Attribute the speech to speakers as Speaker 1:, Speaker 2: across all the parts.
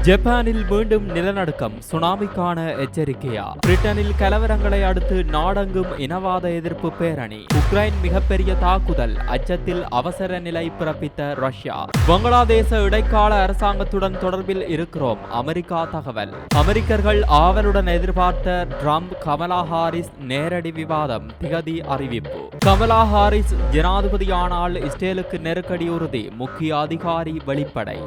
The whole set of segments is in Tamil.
Speaker 1: ஜப்பானில் மீண்டும் நிலநடுக்கம், சுனாமிக்கான எச்சரிக்கையா? பிரிட்டனில் கலவரங்களை அடுத்து நாடெங்கும் இனவாத எதிர்ப்பு பேரணி. உக்ரைன் மிகப்பெரிய தாக்குதல், அச்சத்தில் அவசர நிலை பிறப்பித்த ரஷ்யா. வங்களாதேச இடைக்கால அரசாங்கத்துடன் தொடர்பில் இருக்கிறோம், அமெரிக்கா தகவல். அமெரிக்கர்கள் ஆவலுடன் எதிர்பார்த்த ட்ரம்ப் கமலா ஹாரிஸ் நேரடி விவாதம், திகதி அறிவிப்பு. கமலா ஹாரிஸ் ஜனாதிபதியானால் இஸ்ரேலுக்கு நெருக்கடி உறுதி, முக்கிய அதிகாரி வெளிப்படை.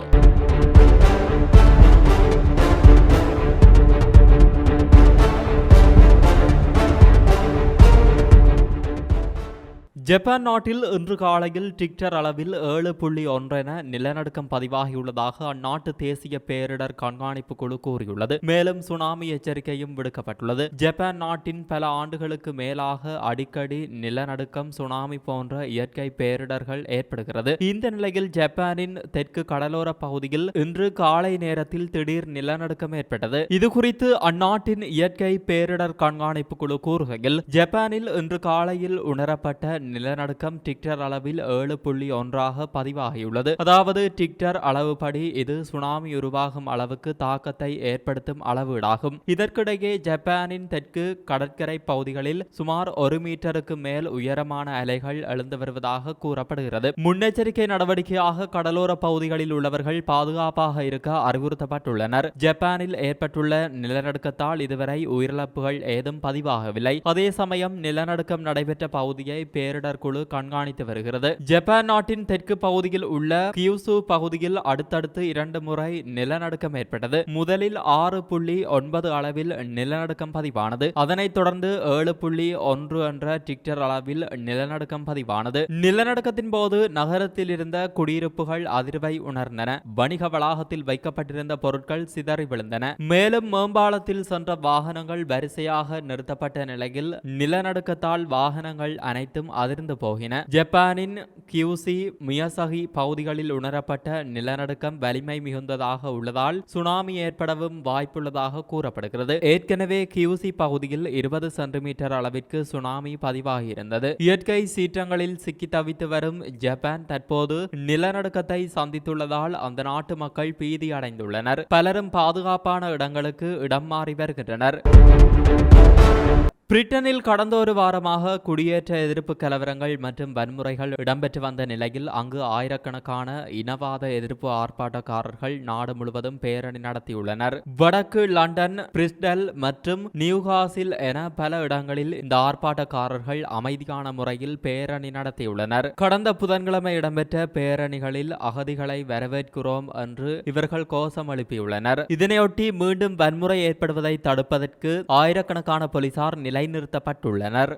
Speaker 1: ஜப்பான் நாட்டில் இன்று காலையில் டிக்டர் அளவில் 7.1 என நிலநடுக்கம் பதிவாகியுள்ளதாக அந்நாட்டு தேசிய பேரிடர் கண்காணிப்பு குழு கூறியுள்ளது. மேலும் சுனாமி எச்சரிக்கையும் விடுக்கப்பட்டுள்ளது. ஜப்பான் நாட்டின் பல ஆண்டுகளுக்கு மேலாக அடிக்கடி நிலநடுக்கம், சுனாமி போன்ற இயற்கை பேரிடர்கள் ஏற்படுகிறது. இந்த நிலையில் ஜப்பானின் தெற்கு கடலோர பகுதியில் இன்று காலை நேரத்தில் திடீர் நிலநடுக்கம் ஏற்பட்டது. இதுகுறித்து அந்நாட்டின் இயற்கை பேரிடர் கண்காணிப்பு குழு கூறுகையில், ஜப்பானில் இன்று காலையில் உணரப்பட்ட நிலநடுக்கம் டிக்டர் அளவில் 7.1 பதிவாகியுள்ளது. அதாவது டிக்டர் அளவுப்படி இது சுனாமி உருவாகும் அளவுக்கு தாக்கத்தை ஏற்படுத்தும் அளவீடாகும். இதற்கிடையே ஜப்பானின் தெற்கு கடற்கரை பகுதிகளில் சுமார் 1 மீட்டருக்கு மேல் உயரமான அலைகள் எழுந்து வருவதாக கூறப்படுகிறது. முன்னெச்சரிக்கை நடவடிக்கையாக கடலோர பகுதிகளில் உள்ளவர்கள் பாதுகாப்பாக இருக்க அறிவுறுத்தப்பட்டுள்ளனர். ஜப்பானில் ஏற்பட்டுள்ள நிலநடுக்கத்தால் இதுவரை உயிரிழப்புகள் ஏதும் பதிவாகவில்லை. அதே சமயம் நிலநடுக்கம் நடைபெற்ற பகுதியை பேரிடர் குழு கண்காணித்து வருகிறது. ஜப்பான் நாட்டின் தெற்கு பகுதியில் உள்ள கியூசு பகுதியில் அடுத்தடுத்து 2 முறை நிலநடுக்கம் ஏற்பட்டது. முதலில் 6.9 அளவில் நிலநடுக்கம் பதிவானது. அதனைத் தொடர்ந்து 7.1 என்ற டிக்டர் அளவில் நிலநடுக்கம் பதிவானது. நிலநடுக்கத்தின் போது நகரத்தில் இருந்த குடியிருப்புகள் அதிர்வை உணர்ந்தன. வணிக வளாகத்தில் வைக்கப்பட்டிருந்த பொருட்கள் சிதறி விழுந்தன. மேலும் மேம்பாலத்தில் சென்ற வாகனங்கள் வரிசையாக நிறுத்தப்பட்ட நிலையில் நிலநடுக்கத்தால் வாகனங்கள் அனைத்தும் அதிர்ந்து போகின. ஜப்பானின் கியூசி, மியாசாகி பகுதிகளில் உணரப்பட்ட நிலநடுக்கம் வலிமை மிகுந்ததாக உள்ளதால் சுனாமி ஏற்படவும் வாய்ப்புள்ளதாக கூறப்படுகிறது. ஏற்கனவே கியூசி பகுதியில் 20 சென்டிமீட்டர் அளவிற்கு சுனாமி பதிவாகியிருந்தது. இயற்கை சீற்றங்களில் சிக்கி தவித்து வரும் ஜப்பான் தற்போது நிலநடுக்கத்தை சந்தித்துள்ளதால் அந்த நாட்டு மக்கள் பீதி அடைந்துள்ளனர். பலரும் பாதுகாப்பான இடங்களுக்கு இடம் மாறி வருகின்றனர். பிரிட்டனில் கடந்த ஒரு வாரமாக குடியேற்ற எதிர்ப்பு கலவரங்கள் மற்றும் வன்முறைகள் இடம்பெற்று வந்த நிலையில் அங்கு ஆயிரக்கணக்கான இனவாத எதிர்ப்பு ஆர்ப்பாட்டக்காரர்கள் நாடு முழுவதும் பேரணி நடத்தியுள்ளனர். வடக்கு லண்டன், பிரிஸ்டல் மற்றும் நியூகாசில் என பல இடங்களில் இந்த ஆர்ப்பாட்டக்காரர்கள் அமைதியான முறையில் பேரணி நடத்தியுள்ளனர். கடந்த புதன்கிழமை இடம்பெற்ற பேரணிகளில் அகதிகளை வரவேற்கிறோம் என்று இவர்கள் கோஷம் எழுப்பியுள்ளனர். இதனையொட்டி மீண்டும் வன்முறை ஏற்படுவதை தடுப்பதற்கு ஆயிரக்கணக்கான போலீசார் நிலைநிறுத்தப்பட்டுள்ளனர்.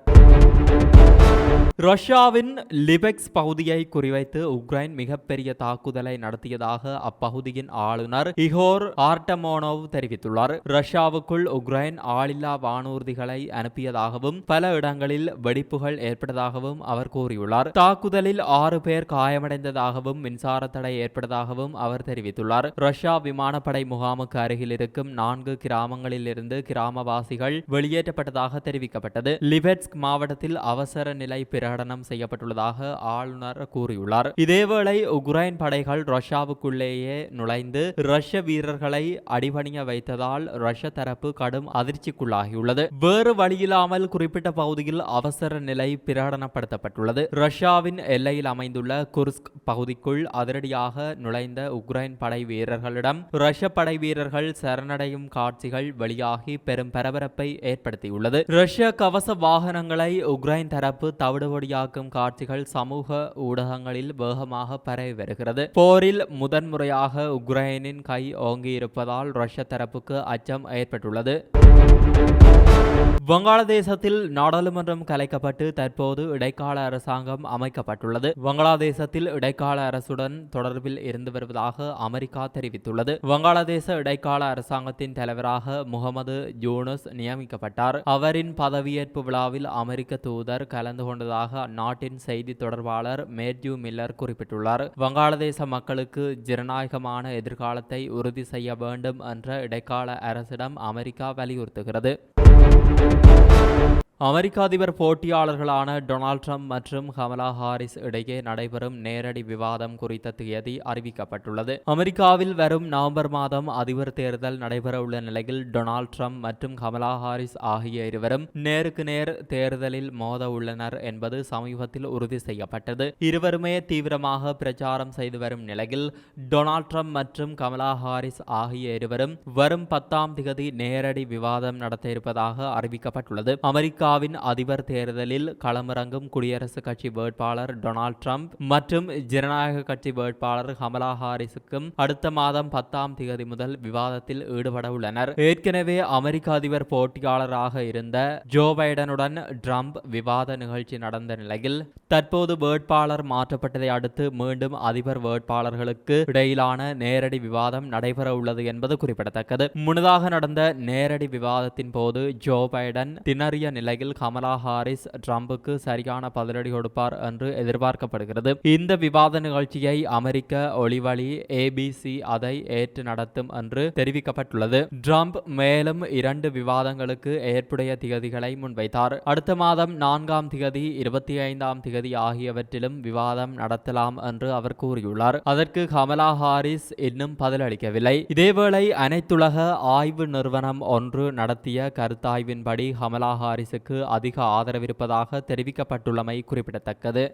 Speaker 1: ரஷ்யாவின் லிபெக்ஸ் பகுதியை குறிவைத்து உக்ரைன் மிகப்பெரிய தாக்குதலை நடத்தியதாக அப்பகுதியின் ஆளுநர் இகோர் ஆர்டமோனோவ் தெரிவித்துள்ளார். ரஷ்யாவுக்குள் உக்ரைன் ஆளில்லா வானூர்திகளை அனுப்பியதாகவும் பல இடங்களில் வெடிப்புகள் ஏற்பட்டதாகவும் அவர் கூறியுள்ளார். தாக்குதலில் 6 பேர் காயமடைந்ததாகவும் மின்சார தடை ஏற்பட்டதாகவும் அவர் தெரிவித்துள்ளார். ரஷ்யா விமானப்படை முகாமுக்கு அருகில் இருக்கும் 4 கிராமங்களில் இருந்து கிராமவாசிகள் வெளியேற்றப்பட்டதாக தெரிவிக்கப்பட்டது. லிபெட்ஸ்க் மாவட்டத்தில் அவசர நிலை பிரகடனம் செய்யப்பட்டுள்ளதாக ஆளுநர் கூறியுள்ளார். இதேவேளை உக்ரைன் படைகள் ரஷ்யாவுக்குள்ளேயே நுழைந்து ரஷ்ய வீரர்களை அடிபணிய வைத்ததால் ரஷ்ய தரப்பு கடும் அதிர்ச்சிக்குள்ளாகியுள்ளது. வேறு வழியில்லாமல் குறிப்பிட்ட பகுதியில் அவசர நிலை பிரகடனப்படுத்தப்பட்டுள்ளது. ரஷ்யாவின் எல்லையில் அமைந்துள்ள குர்ஸ்க் பகுதிக்குள் அதிரடியாக நுழைந்த உக்ரைன் படை வீரர்களிடம் ரஷ்ய படை வீரர்கள் சரணடையும் காட்சிகள் வெளியாகி பெரும் பரபரப்பை ஏற்படுத்தியுள்ளது. ரஷ்ய கவச வாகனங்களை உக்ரைன் தரப்பு தவிடுபொடியாக்கும் காட்சிகள் சமூக ஊடகங்களில் வேகமாக பரவி வருகிறது. போரில் முதன்முறையாக உக்ரைனின் கை ஓங்கியிருப்பதால் ரஷ்ய தரப்புக்கு அச்சம் ஏற்பட்டுள்ளது. வங்காளதேசத்தில் நாடாளுமன்றம் கலைக்கப்பட்டு தற்போது இடைக்கால அரசாங்கம் அமைக்கப்பட்டுள்ளது. வங்காளதேசத்தில் இடைக்கால அரசுடன் தொடர்பில் இருந்து வருவதாக அமெரிக்கா தெரிவித்துள்ளது. வங்காளதேச இடைக்கால அரசாங்கத்தின் தலைவராக முகமது யூனுஸ் நியமிக்கப்பட்டார். அவரின் பதவியேற்பு விழாவில் அமெரிக்க தூதர் கலந்து கொண்டதாக அந்நாட்டின் செய்தி தொடர்பாளர் மேத்யூ மில்லர் குறிப்பிட்டுள்ளார். வங்காளதேச மக்களுக்கு ஜனநாயகமான எதிர்காலத்தை உறுதி செய்ய வேண்டும் என்ற இடைக்கால அரசிடம் அமெரிக்கா வலியுறுத்துகிறது. அமெரிக்க அதிபர் போட்டியாளர்களான டொனால்ட் ட்ரம்ப் மற்றும் கமலா ஹாரிஸ் இடையே நடைபெறும் நேரடி விவாதம் குறித்த தேதி அறிவிக்கப்பட்டுள்ளது. அமெரிக்காவில் வரும் நவம்பர் மாதம் அதிபர் தேர்தல் நடைபெறவுள்ள நிலையில் டொனால்ட் ட்ரம்ப் மற்றும் கமலா ஹாரிஸ் ஆகிய இருவரும் நேருக்கு நேர் தேர்தலில் மோத உள்ளனர் என்பது சமீபத்தில் உறுதி செய்யப்பட்டது. இருவருமே தீவிரமாக பிரச்சாரம் செய்து வரும் நிலையில் டொனால்ட் ட்ரம்ப் மற்றும் கமலா ஹாரிஸ் ஆகிய இருவரும் வரும் 10ஆம் தேதி நேரடி விவாதம் நடத்த இருப்பதாக அறிவிக்கப்பட்டுள்ளது. அமெரிக்காவின் அதிபர் தேர்தலில் களமிறங்கும் குடியரசுக் கட்சி வேட்பாளர் டொனால்ட் ட்ரம்ப் மற்றும் ஜனநாயக கட்சி வேட்பாளர் கமலா ஹாரிஸுக்கும் அடுத்த மாதம் 10ஆம் தேதி முதல் விவாதத்தில் ஈடுபட உள்ளனர். ஏற்கனவே அமெரிக்க அதிபர் போட்டியாளராக இருந்த ஜோ பைடனுடன் ட்ரம்ப் விவாத நிகழ்ச்சி நடந்த நிலையில் தற்போது வேட்பாளர் மாற்றப்பட்டதை அடுத்து மீண்டும் அதிபர் வேட்பாளர்களுக்கு இடையிலான நேரடி விவாதம் நடைபெற உள்ளது என்பது குறிப்பிடத்தக்கது. முன்னதாக நடந்த நேரடி விவாதத்தின் போது ஜோ பைடன் திணறிய நிலையில் கமலா ஹாரிஸ் ட்ரம்புக்கு சரியான பதிலடி கொடுப்பார் என்று எதிர்பார்க்கப்படுகிறது. இந்த விவாத நிகழ்ச்சியை அமெரிக்க ஒளிவழி ABC அதை ஏற்று நடத்தும் என்று தெரிவிக்கப்பட்டுள்ளது. ட்ரம்ப் மேலும் 2 விவாதங்களுக்கு ஏற்புடைய திகதிகளை முன்வைத்தார். அடுத்த மாதம் 4ஆம் திகதி 25ஆம் திகதி ஆகியவற்றிலும் விவாதம் நடத்தலாம் என்று அவர் கூறியுள்ளார். அதற்கு கமலா ஹாரிஸ் இன்னும் பதிலளிக்கவில்லை. இதேவேளை அனைத்துலக ஆய்வு நிறுவனம் ஒன்று நடத்திய கருத்தாய்வின்படி கமலா ஹாரிஸுக்கு அதிக ஆதரவிருப்பதாக தெரிவிக்கப்பட்டுள்ளமை குறிப்பிடத்தக்கது.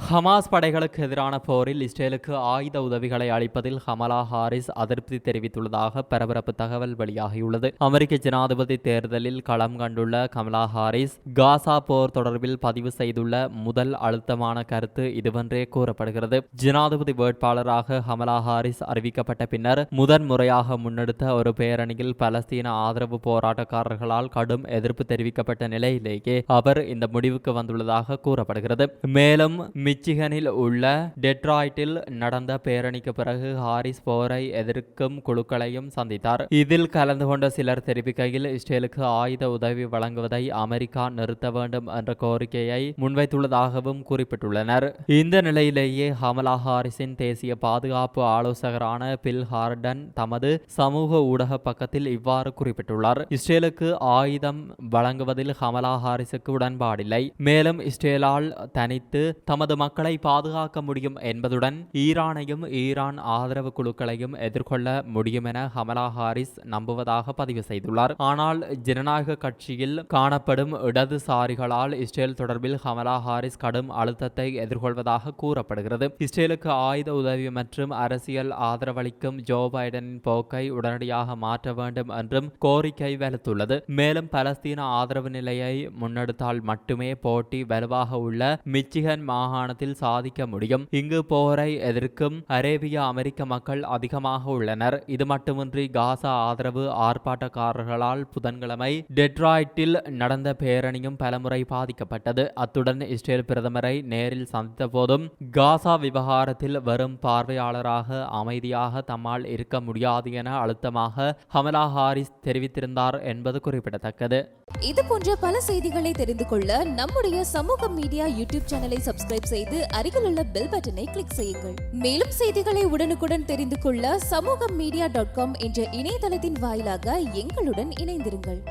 Speaker 1: ஹமாஸ் படைகளுக்கு எதிரான போரில் இஸ்ரேலுக்கு ஆயுத உதவிகளை அளிப்பதில் கமலா ஹாரிஸ் அதிருப்தி தெரிவித்துள்ளதாக பரபரப்பு தகவல் வெளியாகியுள்ளது. அமெரிக்க ஜனாதிபதி தேர்தலில் களம் கண்டுள்ள கமலா ஹாரிஸ் காசா போர் தொடர்பில் பதிவு செய்துள்ள முதல் அழுத்தமான கருத்து இதுவென்றே கூறப்படுகிறது. ஜனாதிபதி வேட்பாளராக கமலா ஹாரிஸ் அறிவிக்கப்பட்ட பின்னர் முதன்முறையாக முன்னெடுத்த ஒரு பேரணியில் பலஸ்தீன ஆதரவு போராட்டக்காரர்களால் கடும் எதிர்ப்பு தெரிவிக்கப்பட்ட நிலையிலேயே அவர் இந்த முடிவுக்கு வந்துள்ளதாக கூறப்படுகிறது. மேலும் மிச்சிகனில் உள்ள டெட்ராய்டில் நடந்த பேரணிக்கு பிறகு ஹாரிஸ் போரை எதிர்க்கும் குழுக்களையும் சந்தித்தார். இதில் கலந்து கொண்ட சிலர் தெரிவிக்கையில் இஸ்ரேலுக்கு ஆயுத உதவி வழங்குவதை அமெரிக்கா நிறுத்த வேண்டும் என்ற கோரிக்கையை முன்வைத்துள்ளதாகவும் குறிப்பிட்டுள்ளனர். இந்த நிலையிலேயே கமலா ஹாரிஸின் தேசிய பாதுகாப்பு ஆலோசகரான பில் ஹார்டன் தமது சமூக ஊடக பக்கத்தில் இவ்வாறு குறிப்பிட்டுள்ளார். இஸ்ரேலுக்கு ஆயுதம் வழங்குவதில் கமலா ஹாரிஸுக்கு உடன்பாடில்லை. மேலும் இஸ்ரேலால் தனித்து தமது மக்களை பாதுகாக்க முடியும் என்பதுடன் ஈரானையும் ஈரான் ஆதரவு குழுக்களையும் எதிர்கொள்ள முடியும் என கமலா ஹாரிஸ் நம்புவதாக பதிவு செய்துள்ளார். ஆனால் ஜனநாயக கட்சியில் காணப்படும் இடதுசாரிகளால் இஸ்ரேல் தொடர்பில் கமலா ஹாரிஸ் கடும் அழுத்தத்தை எதிர்கொள்வதாக கூறப்படுகிறது. இஸ்ரேலுக்கு ஆயுத உதவி மற்றும் அரசியல் ஆதரவளிக்கும் ஜோ பைடனின் போக்கை உடனடியாக மாற்ற வேண்டும் என்றும் கோரிக்கை வலுத்துள்ளது. மேலும் பலஸ்தீன ஆதரவு நிலையை முன்னெடுத்தால் மட்டுமே போட்டி வலுவாக உள்ள மிச்சிகன் மாகாணத்தில் சாதிக்க முடியும். இங்கு போரை எதிர்க்கும் அரேபிய அமெரிக்க மக்கள் அதிகமாக உள்ளனர். இது மட்டுமின்றி காசா ஆதரவு ஆர்ப்பாட்டக்காரர்களால் புதன்கிழமை டெட்ராய்டில் நடந்த பேரணியும் பலமுறை பாதிக்கப்பட்டது. அத்துடன் இஸ்ரேல் பிரதமரை நேரில் சந்தித்த போதும் காசா விவகாரத்தில் வெறும் பார்வையாளராக அமைதியாக தம்மால் இருக்க முடியாது என அழுத்தமாக கமலா ஹாரிஸ் தெரிவித்திருந்தார் என்பது குறிப்பிடத்தக்கது.
Speaker 2: இது போன்ற பல செய்திகளை தெரிந்து கொள்ள நம்முடைய சமூக மீடியா யூடியூப் சேனலை சப்ஸ்கிரைப் செய்து அருகிலுள்ள பெல் பட்டனை கிளிக் செய்யுங்கள். மேலும் செய்திகளை உடனுக்குடன் தெரிந்து கொள்ள சமூகமீடியா.com என்ற இணையதளத்தின் வாயிலாக எங்களுடன் இணைந்திருங்கள்.